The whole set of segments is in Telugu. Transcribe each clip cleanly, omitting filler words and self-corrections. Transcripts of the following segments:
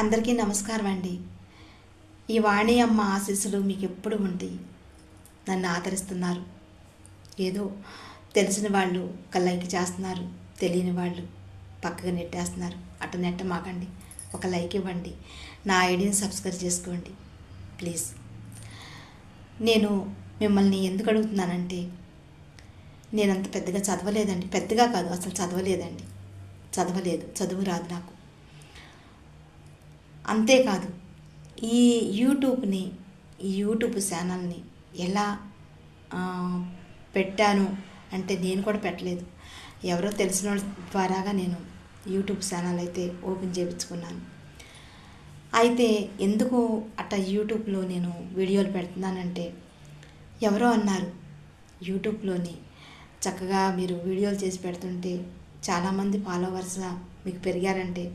అందరికీ నమస్కారం అండి. ఈ వాణి అమ్మ ఆశీస్సులు మీకు ఎప్పుడు ఉంటాయి. నన్ను ఆదరిస్తున్నారు. ఏదో తెలిసిన వాళ్ళు ఒక లైక్ చేస్తున్నారు, తెలియని వాళ్ళు పక్కగా నెట్టేస్తున్నారు. అటు నెట్టమాకండి, ఒక లైక్ ఇవ్వండి, నా ఐడిని సబ్స్క్రైబ్ చేసుకోండి ప్లీజ్. నేను మిమ్మల్ని ఎందుకు అడుగుతున్నానంటే, నేనంత పెద్దగా చదవలేదండి. పెద్దగా కాదు, అసలు చదవలేదండి. చదువు రాదు నాకు. అంతేకాదు, ఈ యూట్యూబ్ ఛానల్ని ఎలా పెట్టాను అంటే నేను కూడా పెట్టలేదు. ఎవరో తెలిసిన వాళ్ళ ద్వారాగా నేను యూట్యూబ్ ఛానల్ అయితే ఓపెన్ చేయించుకున్నాను. అయితే ఎందుకు అట్లా యూట్యూబ్లో నేను వీడియోలు పెడుతున్నానంటే, ఎవరో అన్నారు, యూట్యూబ్లోని చక్కగా మీరు వీడియోలు చేసి పెడుతుంటే చాలామంది ఫాలోవర్స్ మీకు పెరిగారంటే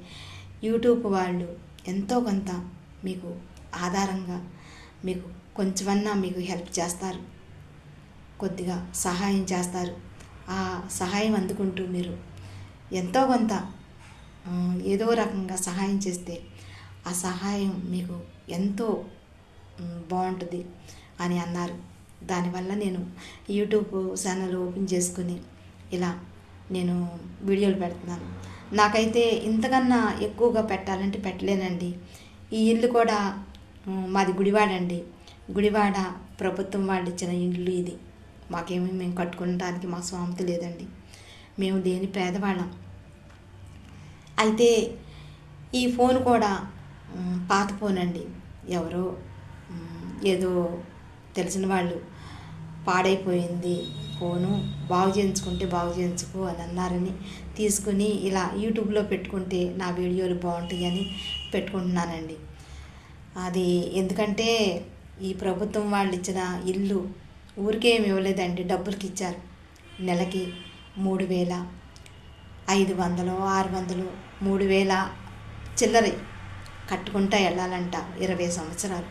యూట్యూబ్ వాళ్ళు ఎంతో కొంత మీకు ఆధారంగా మీకు కొంచెమన్నా మీకు హెల్ప్ చేస్తారు, కొద్దిగా సహాయం చేస్తారు. ఆ సహాయం అందుకుంటూ మీరు ఎంతో కొంత ఏదో రకంగా సహాయం చేస్తే ఆ సహాయం మీకు ఎంతో బాగుంటుంది అని అన్నారు. దానివల్ల నేను యూట్యూబ్ ఛానల్ ఓపెన్ చేసుకుని ఇలా నేను వీడియోలు పెడుతున్నాను. నాకైతే ఇంతకన్నా ఎక్కువగా పెట్టాలంటే పెట్టలేనండి. ఈ ఇల్లు కూడా మాది గుడివాడ అండి. గుడివాడ ప్రభుత్వం వాళ్ళు ఇచ్చిన ఇల్లు ఇది. మేము కట్టుకోవడానికి మా స్వామిత లేదండి. మేము దేని పేదవాళ్ళం. అయితే ఈ ఫోన్ కూడా పాత ఫోన్ అండి. ఎవరో ఏదో తెలిసిన వాళ్ళు పాడైపోయింది ఫోను, బాగు చేయించుకో అని అన్నారని తీసుకుని ఇలా యూట్యూబ్లో పెట్టుకుంటే నా వీడియోలు బాగుంటాయి అని పెట్టుకుంటున్నానండి. అది ఎందుకంటే ఈ ప్రభుత్వం వాళ్ళు ఇచ్చిన ఇల్లు ఊరికే ఏమి ఇవ్వలేదండి, డబ్బులకి ఇచ్చారు. నెలకి 3,500, 500, 600, 3,000 చిల్లరి కట్టుకుంటా వెళ్ళాలంట 20 సంవత్సరాలు.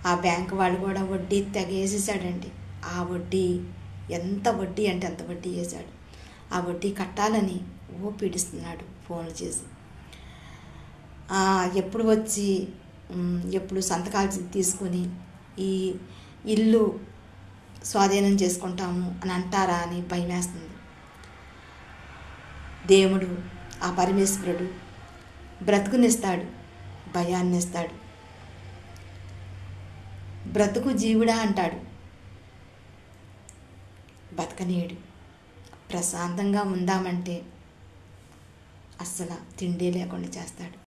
ఆ బ్యాంకు వాళ్ళు కూడా వడ్డీ తెగేసేసాడండి. ఆ వడ్డీ ఎంత వడ్డీ అంటే అంత వడ్డీ వేశాడు. ఆ వడ్డీ కట్టాలని పీడిస్తున్నాడు ఫోన్లు చేసి. ఎప్పుడు వచ్చి ఎప్పుడు సంతకాలు తీసుకుని ఈ ఇల్లు స్వాధీనం చేసుకుంటాము అని అంటారా అని భయమేస్తుంది. దేవుడు, ఆ పరమేశ్వరుడు బ్రతుకునిస్తాడు, భయాన్ని ఇస్తాడు. బ్రతుకు జీవుడా అంటాడు, బతకనీయుడు. ప్రశాంతంగా ఉందామంటే అస్సలు తిండి లేకుండా చేస్తాడు.